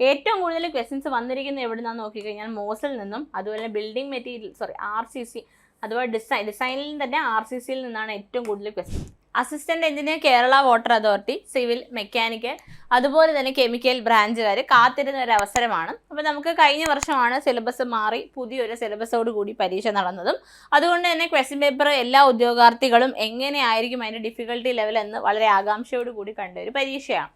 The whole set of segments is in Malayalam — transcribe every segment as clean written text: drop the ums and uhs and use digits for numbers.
ഏറ്റവും കൂടുതൽ ക്വസ്റ്റ്യൻസ് വന്നിരിക്കുന്നത് എവിടുന്നാന്ന് നോക്കിക്കഴിഞ്ഞാൽ മോസിൽ നിന്നും, അതുപോലെ ബിൽഡിംഗ് മെറ്റീരിയൽ RCC, അതുപോലെ ഡിസൈനിൽ തന്നെ RCCയിൽ നിന്നാണ് ഏറ്റവും കൂടുതൽ question. Assistant engineer Kerala water authority, civil, mechanical, അതുപോലെ തന്നെ കെമിക്കൽ ബ്രാഞ്ചുകാർ കാത്തിരുന്ന ഒരു അവസരമാണ്. അപ്പോൾ നമുക്ക് കഴിഞ്ഞ വർഷമാണ് സിലബസ് മാറി പുതിയൊരു സിലബസോട് കൂടി പരീക്ഷ നടന്നതും. അതുകൊണ്ട് തന്നെ ക്വസ്റ്റ്യൻ പേപ്പർ എല്ലാ ഉദ്യോഗാർത്ഥികളും എങ്ങനെയായിരിക്കും അതിൻ്റെ ഡിഫിക്കൽട്ടി ലെവൽ എന്ന് വളരെ ആകാംക്ഷയോട് കൂടി കണ്ട ഒരു പരീക്ഷയാണ്.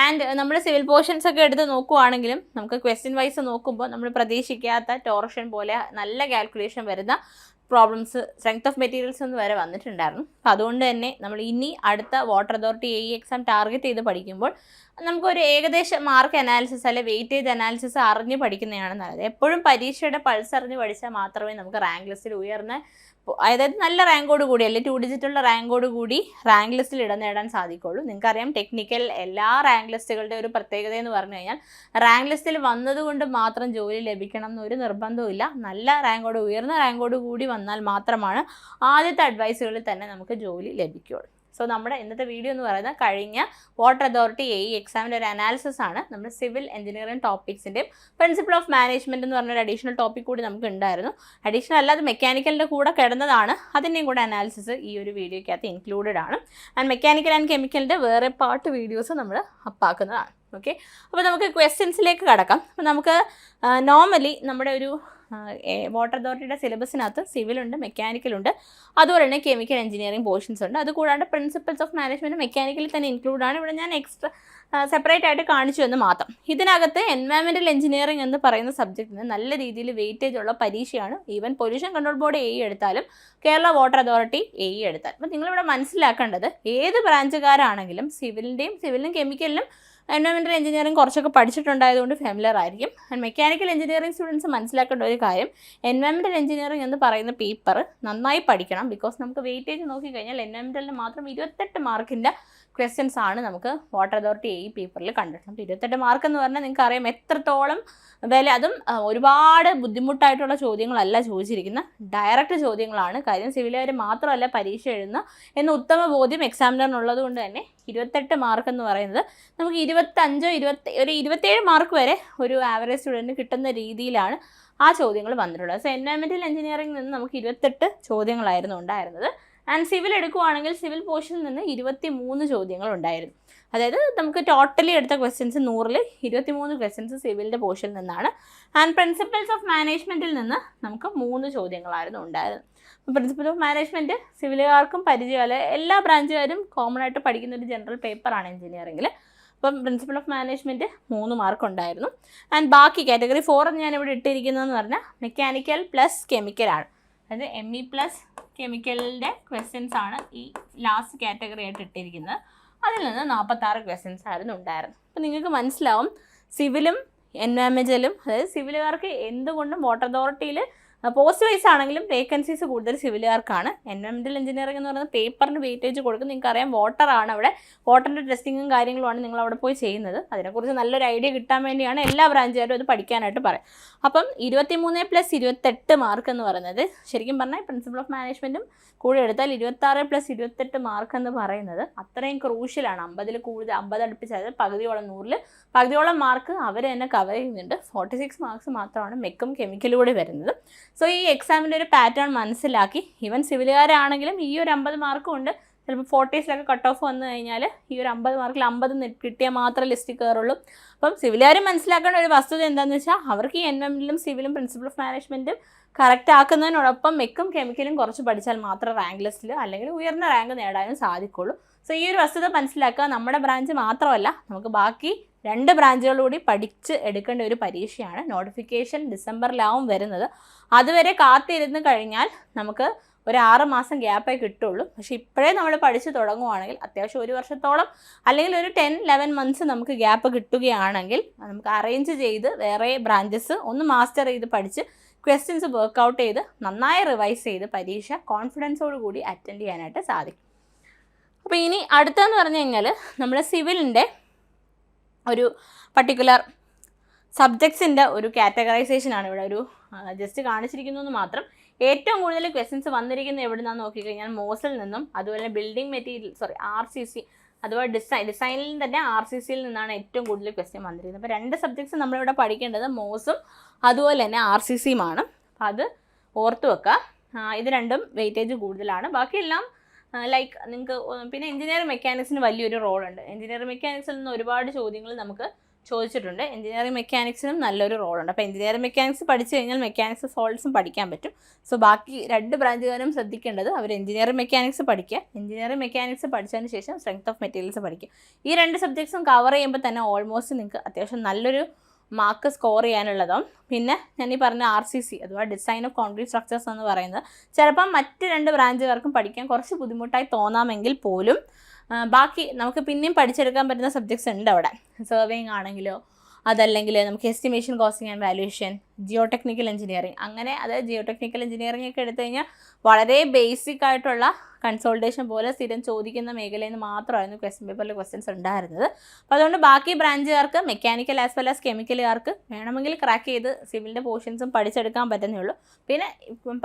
ആൻഡ് നമ്മൾ സിവിൽ പോർഷൻസ് ഒക്കെ എടുത്ത് നോക്കുവാണെങ്കിലും നമുക്ക് ക്വസ്റ്റ്യൻ വൈസ് നോക്കുമ്പോൾ നമ്മൾ പ്രതീക്ഷിക്കാത്ത ടോർഷൻ പോലെ നല്ല കാൽക്കുലേഷൻ വരുന്ന പ്രോബ്ലംസ് സ്ട്രെങ്ത് ഓഫ് മെറ്റീരിയൽസ് എന്ന് വരെ വന്നിട്ടുണ്ടായിരുന്നു. അപ്പോൾ അതുകൊണ്ട് തന്നെ നമ്മൾ ഇനി അടുത്ത വാട്ടർ അതോറിറ്റി എക്സാം ടാർഗറ്റ് ചെയ്ത് പഠിക്കുമ്പോൾ നമുക്കൊരു ഏകദേശ മാർക്ക് അനാലിസിസ് അല്ലെ വെയിറ്റേജ് അനാലിസിസ് അറിഞ്ഞ് പഠിക്കുന്നതാണ് നല്ലത്. എപ്പോഴും പരീക്ഷയുടെ പൾസ് അറിഞ്ഞ് പഠിച്ചാൽ മാത്രമേ നമുക്ക് റാങ്ക് ലിസ്റ്റിൽ ഉയർന്ന, അതായത് നല്ല റാങ്കോട് കൂടി അല്ലെ 2 ഡിജിറ്റുള്ള റാങ്കോട് കൂടി റാങ്ക് ലിസ്റ്റിൽ ഇടം നേടാൻ സാധിക്കുള്ളൂ. നിങ്ങൾക്കറിയാം ടെക്നിക്കൽ എല്ലാ റാങ്ക് ലിസ്റ്റുകളുടെ ഒരു പ്രത്യേകത എന്ന് പറഞ്ഞു കഴിഞ്ഞാൽ റാങ്ക് ലിസ്റ്റിൽ വന്നതുകൊണ്ട് മാത്രം ജോലി ലഭിക്കണം എന്നൊരു നിർബന്ധമില്ല. നല്ല റാങ്കോട്, ഉയർന്ന റാങ്കോട് കൂടി വന്നാൽ മാത്രമാണ് ആദ്യത്തെ അഡ്വൈസുകളിൽ തന്നെ നമുക്ക് ജോലി ലഭിക്കുകയുള്ളൂ. സോ നമ്മുടെ ഇന്നത്തെ വീഡിയോ എന്ന് പറയുന്നത് കഴിഞ്ഞ വാട്ടർ അതോറിറ്റി എക്സാമിൻ്റെ ഒരു അനാലിസിസ് ആണ്. നമ്മുടെ സിവിൽ എഞ്ചിനീയറിംഗ് ടോപ്പിക്സിൻ്റെയും പ്രിൻസിപ്പിൾ ഓഫ് മാനേജ്മെൻറ്റ് എന്ന് പറഞ്ഞൊരു അഡീഷണൽ ടോപ്പിക് കൂടി നമുക്ക് ഉണ്ടായിരുന്നു. അഡീഷണൽ അല്ലാതെ മെക്കാനിക്കലിൻ്റെ കൂടെ കിടന്നതാണ്, അതിൻ്റെയും കൂടെ അനാലിസിസ് ഈ ഒരു വീഡിയോയ്ക്കകത്ത് ഇൻക്ലൂഡഡ് ആണ്. ആൻഡ് മെക്കാനിക്കൽ ആൻഡ് കെമിക്കലിൻ്റെ വേറെ പാർട്ട് വീഡിയോസ് നമ്മൾ അപ്പാക്കുന്നതാണ്. ഓക്കെ, അപ്പോൾ നമുക്ക് ക്വസ്റ്റ്യൻസിലേക്ക് കടക്കാം. അപ്പോൾ നമുക്ക് നോർമലി നമ്മുടെ ഒരു വാട്ടർ അതോറിറ്റിയുടെ സിലബസിനകത്ത് സിവിലുണ്ട്, മെക്കാനിക്കലുണ്ട്, അതുപോലെ തന്നെ കെമിക്കൽ എഞ്ചിനീയറിംഗ് പോർഷൻസ് ഉണ്ട്. അതുകൂടാണ്ട് പ്രിൻസിപ്പിൾസ് ഓഫ് മാനേജ്മെൻറ്റ് മെക്കാനിക്കലിൽ തന്നെ ഇൻക്ലൂഡ് ആണ്. ഇവിടെ ഞാൻ എക്സ്ട്രാ സെപ്പറേറ്റ് ആയിട്ട് കാണിച്ചു എന്ന് മാത്രം. ഇതിനകത്ത് എൻവയറമെൻറ്റൽ എഞ്ചിനീയറിംഗ് എന്ന് പറയുന്ന സബ്ജക്റ്റിന് നല്ല രീതിയിൽ വെയിറ്റേജ് ഉള്ള പരീക്ഷയാണ്. ഈവൻ പൊല്യൂഷൻ കൺട്രോൾ ബോർഡ് എടുത്താലും കേരള വാട്ടർ അതോറിറ്റി എടുത്താലും. അപ്പോൾ നിങ്ങളിവിടെ മനസ്സിലാക്കേണ്ടത് ഏത് ബ്രാഞ്ചുകാരാണെങ്കിലും സിവിലിനും കെമിക്കലിനും എൻവയറമെൻറ്റൽ എഞ്ചിനീയറിംഗ് കുറച്ചൊക്കെ പഠിച്ചിട്ടുണ്ടായതുകൊണ്ട് ഫെമിലർ ആയിരിക്കും. ആൻഡ് മെക്കാനിക്കൽ എഞ്ചിനീയറിംഗ് സ്റ്റുഡൻസ് മനസ്സിലാക്കേണ്ട ഒരു കാര്യം, എൻവയറമെൻറ്റൽ എഞ്ചിനീയറിംഗ് എന്ന് പറയുന്ന പേപ്പർ നന്നായി പഠിക്കണം. ബിക്കോസ് നമുക്ക് വെയിറ്റേജ് നോക്കിക്കഴിഞ്ഞാൽ എൻവയറമെൻറ്റലിന് മാത്രം 28 മാർക്കിൻ്റെ ക്വസ്റ്റ്യൻസ് ആണ് നമുക്ക് വാട്ടർ അതോറിറ്റി പേപ്പറിൽ കണ്ടിട്ടുണ്ട്. 28 മാർക്ക് എന്ന് പറഞ്ഞാൽ നിങ്ങൾക്ക് അറിയാം എത്രത്തോളം അതും ഒരുപാട് ബുദ്ധിമുട്ടായിട്ടുള്ള ചോദ്യങ്ങളല്ല ചോദിച്ചിരിക്കുന്ന, ഡയറക്റ്റ് ചോദ്യങ്ങളാണ്. കാര്യം സിവിലുകാർ മാത്രമല്ല പരീക്ഷ എഴുതുന്ന എന്ന ഉത്തമ ബോധ്യം എക്സാമിനറിനുള്ളത് കൊണ്ട് തന്നെ 28 മാർക്ക് എന്ന് പറയുന്നത് നമുക്ക് 27 മാർക്ക് വരെ ഒരു ആവറേജ് സ്റ്റുഡൻറ്റിന് കിട്ടുന്ന രീതിയിലാണ് ആ ചോദ്യങ്ങൾ വന്നിട്ടുള്ളത്. സോ എൻവയറമെൻറ്റൽ എഞ്ചിനീയറിംഗിൽ നിന്ന് നമുക്ക് 28 ചോദ്യങ്ങളായിരുന്നു ഉണ്ടായിരുന്നത്. ആൻഡ് സിവിൽ എടുക്കുകയാണെങ്കിൽ സിവിൽ പോർഷനിൽ നിന്ന് 23 ചോദ്യങ്ങൾ ഉണ്ടായിരുന്നു. അതായത് നമുക്ക് ടോട്ടലി എടുത്ത ക്വസ്റ്റ്യൻസ് 100-ൽ 23 ക്വസ്റ്റ്യൻസ് സിവിലിൻ്റെ പോർഷനിൽ നിന്നാണ്. ആൻഡ് പ്രിൻസിപ്പിൾസ് ഓഫ് മാനേജ്മെൻറ്റിൽ നിന്ന് നമുക്ക് 3 ചോദ്യങ്ങളായിരുന്നു ഉണ്ടായിരുന്നത്. പ്രിൻസിപ്പിൾ ഓഫ് മാനേജ്മെൻറ്റ് സിവിലുകാർക്കും പരിചയമല്ല, എല്ലാ ബ്രാഞ്ചുകാരും കോമൺ ആയിട്ട് പഠിക്കുന്ന ഒരു ജനറൽ പേപ്പറാണ് എഞ്ചിനീയറിംഗിൽ. അപ്പം പ്രിൻസിപ്പിൾ ഓഫ് മാനേജ്മെൻറ്റ് 3 മാർക്ക് ഉണ്ടായിരുന്നു. ആൻഡ് ബാക്കി കാറ്റഗറി 4 ഞാനിവിടെ ഇട്ടിരിക്കുന്നതെന്ന് പറഞ്ഞാൽ മെക്കാനിക്കൽ പ്ലസ് കെമിക്കലാണ്. അതായത് ME പ്ലസ് കെമിക്കലിൻ്റെ ക്വസ്റ്റ്യൻസ് ആണ് ഈ ലാസ്റ്റ് കാറ്റഗറി ആയിട്ട് ഇട്ടിരിക്കുന്നത്. അതിൽ നിന്ന് 46 ക്വസ്റ്റ്യൻസ് ആയിരുന്നു ഉണ്ടായിരുന്നത്. അപ്പോൾ നിങ്ങൾക്ക് മനസ്സിലാവും സിവിലും എൻവയറമെൻറ്റലും, അതായത് സിവിലുകാർക്ക് എന്തുകൊണ്ടും വാട്ടർ അതോറിറ്റിയിൽ പോസ്റ്റ് വൈസ് ആണെങ്കിലും വേക്കൻസീസ് കൂടുതൽ സിവിലുകാർക്കാണ്. എൻവയറമെൻറ്റൽ എഞ്ചിനീയറിംഗ് എന്ന് പറയുന്നത് പേപ്പറിന് വെയിറ്റേജ് കൊടുക്കും. നിങ്ങൾക്കറിയാം വാട്ടറാണ് അവിടെ, വാട്ടറിൻ്റെ ടെസ്റ്റിങ്ങും കാര്യങ്ങളുമാണ് നിങ്ങൾ അവിടെ പോയി ചെയ്യുന്നത്. അതിനെക്കുറിച്ച് നല്ലൊരു ഐഡിയ കിട്ടാൻ വേണ്ടിയാണ് എല്ലാ ബ്രാഞ്ചുകാരും അത് പഠിക്കാനായിട്ട് പറയും. അപ്പം 23 + 28 മാർക്ക് എന്ന് പറയുന്നത് ശരിക്കും പറഞ്ഞാൽ പ്രിൻസിപ്പിൾ ഓഫ് മാനേജ്മെൻറ്റും കൂടി എടുത്താൽ 26 + 28 മാർക്ക് എന്ന് പറയുന്നത് അത്രയും ക്രൂഷ്യലാണ്. 50-ൽ കൂടുതൽ, 50 അടുപ്പിച്ച്, അതായത് പകുതിയോളം, 100-ൽ പകുതിയോളം മാർക്ക് അവർ തന്നെ കവർ ചെയ്യുന്നുണ്ട്. 46 മാർക്സ് മാത്രമാണ് മെക്കും കെമിക്കലും കൂടി വരുന്നത്. സോ ഈ എക്സാമിൻ്റെ ഒരു പാറ്റേൺ മനസ്സിലാക്കി ഈവൻ സിവിലുകാരാണെങ്കിലും ഈ ഒരു 50 മാർക്കും ഉണ്ട്. ചിലപ്പോൾ 40s കട്ട് ഓഫ് വന്നു കഴിഞ്ഞാൽ ഈ ഒരു 50 മാർക്കിൽ 50 കിട്ടിയാൽ മാത്രമേ ലിസ്റ്റിൽ കയറുള്ളൂ. അപ്പം സിവിലുകാരും മനസ്സിലാക്കേണ്ട ഒരു വസ്തുത എന്താണെന്ന് വെച്ചാൽ അവർക്ക് ഈ എൻവയറമെൻറ്റലും സിവിലും പ്രിൻസിപ്പിൾ ഓഫ് മാനേജ്മെൻറ്റും കറക്റ്റ് ആക്കുന്നതിനോടൊപ്പം മെക്കും കെമിക്കലും കുറച്ച് പഠിച്ചാൽ മാത്രം റാങ്ക് ലിസ്റ്റിൽ അല്ലെങ്കിൽ ഉയർന്ന റാങ്ക് നേടാനും സാധിക്കുള്ളൂ. സോ ഈ ഒരു വസ്തുത മനസ്സിലാക്കുക. നമ്മുടെ ബ്രാഞ്ച് മാത്രമല്ല, നമുക്ക് ബാക്കി 2 ബ്രാഞ്ചുകളൂടി പഠിച്ച് എടുക്കേണ്ട ഒരു പരീക്ഷയാണ്. നോട്ടിഫിക്കേഷൻ ഡിസംബറിലാവും വരുന്നത്. അതുവരെ കാത്തിരുന്ന് കഴിഞ്ഞാൽ നമുക്ക് ഒരു 6 മാസം ഗ്യാപ്പേ കിട്ടുള്ളൂ. പക്ഷേ ഇപ്പോഴേ നമ്മൾ പഠിച്ച് തുടങ്ങുവാണെങ്കിൽ അത്യാവശ്യം 1 വർഷത്തോളം അല്ലെങ്കിൽ ഒരു 10-11 മന്ത്സ് നമുക്ക് ഗ്യാപ്പ് കിട്ടുകയാണെങ്കിൽ നമുക്ക് അറേഞ്ച് ചെയ്ത് വേറെ ബ്രാഞ്ചസ് ഒന്ന് മാസ്റ്റർ ചെയ്ത് പഠിച്ച് ക്വസ്റ്റ്യൻസ് വർക്കൗട്ട് ചെയ്ത് നന്നായി റിവൈസ് ചെയ്ത് പരീക്ഷ കോൺഫിഡൻസോട് കൂടി അറ്റൻഡ് ചെയ്യാനായിട്ട് സാധിക്കും. അപ്പോൾ ഇനി അടുത്തതെന്ന് പറഞ്ഞു കഴിഞ്ഞാൽ നമ്മുടെ സിവിലിൻ്റെ ഒരു പർട്ടിക്കുലർ സബ്ജക്ട്സിൻ്റെ ഒരു കാറ്റഗറൈസേഷനാണ് ഇവിടെ ഒരു ജസ്റ്റ് കാണിച്ചിരിക്കുന്നു എന്ന് മാത്രം. ഏറ്റവും കൂടുതൽ ക്വസ്റ്റ്യൻസ് വന്നിരിക്കുന്നത് എവിടുന്നാന്ന് നോക്കിക്കഴിഞ്ഞാൽ മോസിൽ നിന്നും, അതുപോലെ ബിൽഡിംഗ് മെറ്റീരിയൽ RCC, അഥവാ ഡിസൈനിൽ തന്നെ RCCയിൽ നിന്നാണ് ഏറ്റവും കൂടുതൽ ക്വസ്റ്റ്യൻ വന്നിരിക്കുന്നത്. അപ്പോൾ 2 സബ്ജക്ട്സ് നമ്മളിവിടെ പഠിക്കേണ്ടത് മോസും അതുപോലെ തന്നെ RCCയുമാണ്. അപ്പോൾ അത് ഓർത്ത് വെക്കുക. ഇത് രണ്ടും വെയിറ്റേജ് കൂടുതലാണ്. ബാക്കിയെല്ലാം ലൈക്ക് നിങ്ങൾക്ക് പിന്നെ എഞ്ചിനീയറിംഗ് മെക്കാനിക്സിന് വലിയൊരു റോളുണ്ട്. എഞ്ചിനീയറിംഗ് മെക്കാനിക്സിൽ നിന്ന് ഒരുപാട് ചോദ്യങ്ങൾ നമുക്ക് ചോദിച്ചിട്ടുണ്ട്. എഞ്ചിനീയറിംഗ് മെക്കാനിക്സിനും നല്ലൊരു റോളുണ്ട്. അപ്പോൾ എഞ്ചിനീയറിംഗ് മെക്കാനിക്സ് പഠിച്ചു കഴിഞ്ഞാൽ മെക്കാനിക്സ് സോൾഡ്സും പഠിക്കാൻ പറ്റും. സോ ബാക്കി 2 ബ്രാഞ്ചുകാരും ശ്രദ്ധിക്കേണ്ടത് അവർ എഞ്ചിനീയറിംഗ് മെക്കാനിക്സ് പഠിക്കുക. എഞ്ചിനീയറിംഗ് മെക്കാനിക്സ് പഠിച്ചതിന് ശേഷം സ്ട്രെങ്ത് ഓഫ് മെറ്റീരിയൽസ് പഠിക്കുക. ഈ 2 സബ്ജക്ട്സും കവർ ചെയ്യുമ്പോൾ തന്നെ ഓൾമോസ്റ്റ് നിങ്ങൾക്ക് അത്യാവശ്യം നല്ലൊരു മാർക്ക് സ്കോർ ചെയ്യാനുള്ളതും. പിന്നെ ഞാൻ ഈ പറഞ്ഞ RCC അഥവാ ഡിസൈൻ ഓഫ് കോൺക്രീറ്റ് സ്ട്രക്ചേഴ്സ് എന്ന് പറയുന്നത് ചിലപ്പം മറ്റ് 2 ബ്രാഞ്ചുകാർക്കും പഠിക്കാൻ കുറച്ച് ബുദ്ധിമുട്ടായി തോന്നാമെങ്കിൽ പോലും ബാക്കി നമുക്ക് പിന്നെയും പഠിച്ചെടുക്കാൻ പറ്റുന്ന സബ്ജക്ട്സ് ഉണ്ട് അവിടെ. സർവേയിങ് ആണെങ്കിലോ അതല്ലെങ്കിൽ നമുക്ക് estimation, costing and valuation, Jio technical engineering, അങ്ങനെ അതായത് ജിയോ ടെക്നിക്കൽ എഞ്ചിനീയറിംഗ് ഒക്കെ എടുത്തു കഴിഞ്ഞാൽ വളരെ ബേസിക് ആയിട്ടുള്ള കൺസോൾട്ടേഷൻ പോലെ സ്ഥിരം ചോദിക്കുന്ന മേഖലയിൽ നിന്ന് മാത്രമായിരുന്നു ക്വസ്റ്റ്യൻ പേപ്പറിൽ ക്വസ്റ്റ്യൻസ് ഉണ്ടായിരുന്നത്. അപ്പോൾ അതുകൊണ്ട് ബാക്കി ബ്രാഞ്ചുകാർക്ക് മെക്കാനിക്കൽ ആസ് വെൽ ആസ് കെമിക്കലുകാർക്ക് വേണമെങ്കിൽ ക്രാക്ക് ചെയ്ത് സിവിലിൻ്റെ പോർഷൻസും പഠിച്ചെടുക്കാൻ പറ്റുന്നേ ഉള്ളൂ. പിന്നെ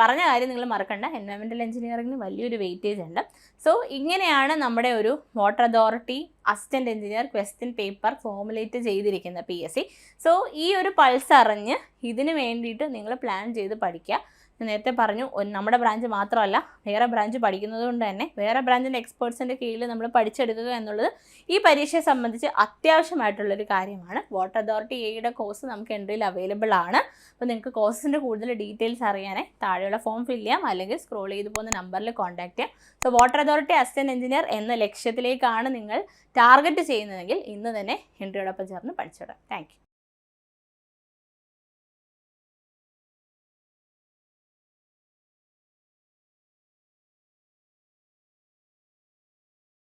പറഞ്ഞ കാര്യം നിങ്ങൾ മറക്കണ്ട, എൻവയോൺമെൻറ്റൽ എഞ്ചിനീയറിംഗിന് വലിയൊരു വെയിറ്റേജ് ഉണ്ട്. സോ ഇങ്ങനെയാണ് നമ്മുടെ ഒരു water authority assistant engineer question paper formulate ചെയ്തിരിക്കുന്ന PSC. സോ ഈ ഒരു പൾസ് അറിഞ്ഞ് ഇതിന് വേണ്ടിയിട്ട് നിങ്ങൾ പ്ലാൻ ചെയ്ത് പഠിക്കുക. ഞാൻ നേരത്തെ പറഞ്ഞു നമ്മുടെ ബ്രാഞ്ച് മാത്രമല്ല വേറെ ബ്രാഞ്ച് പഠിക്കുന്നത് കൊണ്ട് തന്നെ വേറെ ബ്രാഞ്ചിൻ്റെ എക്സ്പേർട്സിൻ്റെ കീഴിൽ നമ്മൾ പഠിച്ചെടുക്കുക എന്നുള്ളത് ഈ പരീക്ഷയെ സംബന്ധിച്ച് അത്യാവശ്യമായിട്ടുള്ളൊരു കാര്യമാണ്. വാട്ടർ അതോറിറ്റി എയുടെ കോഴ്സ് നമുക്ക് എൻട്രിയിൽ അവൈലബിൾ ആണ്. അപ്പോൾ നിങ്ങൾക്ക് കോഴ്സിൻ്റെ കൂടുതൽ ഡീറ്റെയിൽസ് അറിയാനായി താഴെയുള്ള ഫോം ഫില്ല് ചെയ്യാം, അല്ലെങ്കിൽ സ്ക്രോൾ ചെയ്ത് പോകുന്ന നമ്പറിൽ കോൺടാക്ട് ചെയ്യാം. So water authority assistant engineer എന്ന ലക്ഷ്യത്തിലേക്കാണ് നിങ്ങൾ ടാർഗറ്റ് ചെയ്യുന്നതെങ്കിൽ ഇന്ന് തന്നെ എൻട്രിയോടൊപ്പം ചേർന്ന് പഠിച്ചിടാം. Thank you.